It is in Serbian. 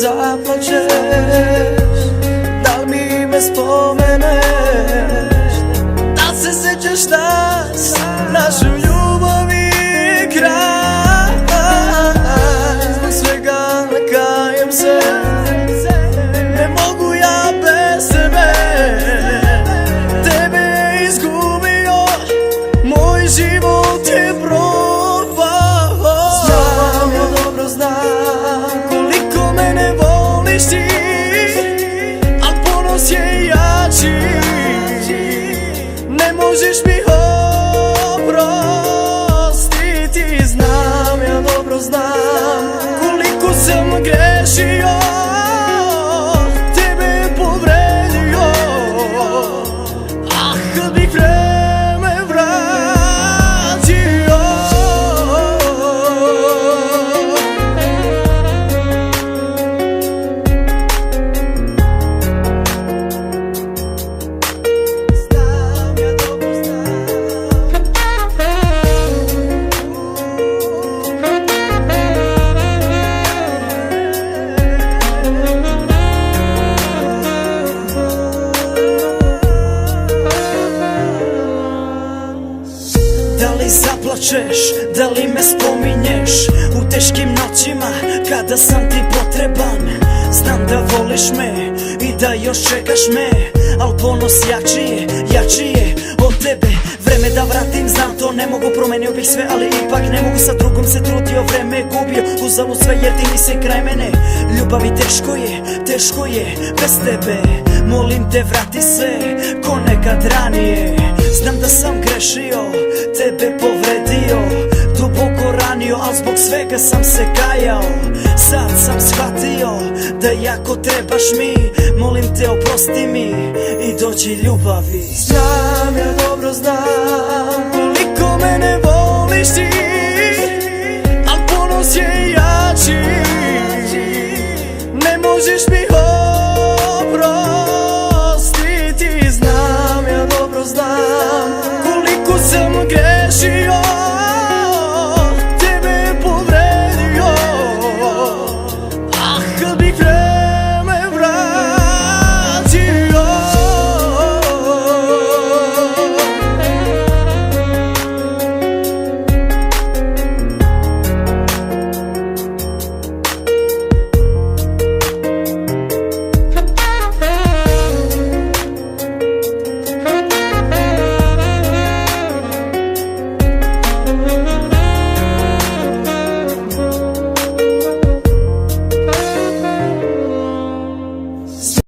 zaplačeš, da li mi me spomeneš, da se sećaš nas, našu ljubav i kraj. Zbog svega kajem se, ne mogu ja bez tebe. Tebe je izgubio, moj život je propao. Znam, ja dobro znam koliko mene voliš ti, al ponos je jači. Ne možeš mi oprostiti. Znam, ja dobro znam koliko sam grešio, tebe je povredio. Ah, kad bih vreme vratio. Znam, ja dobro znam. Da li zaplačeš, da li me spominješ u teškim noćima kada sam ti potreban? Znam da voliš me i da još čekaš me, al ponos jači je od tebe. Vreme da vratim, znam to ne mogu, promenio bih sve, ali ipak ne mogu. Sa drugom se trudio, vreme je gubio, uzalud sve jer ti nisi kraj mene. Ljubavi teško je bez tebe. Molim te vrati se ko nekad ranije. Znam da sam grešio, tebe povredio, duboko ranio, al zbog svega sam se kajao. Sad sam shvatio da jako trebaš mi, molim te oprosti mi i dođi ljubavi. Znam, ja dobro znam koliko mene voliš ti, al ponos je jači. Ne možeš mi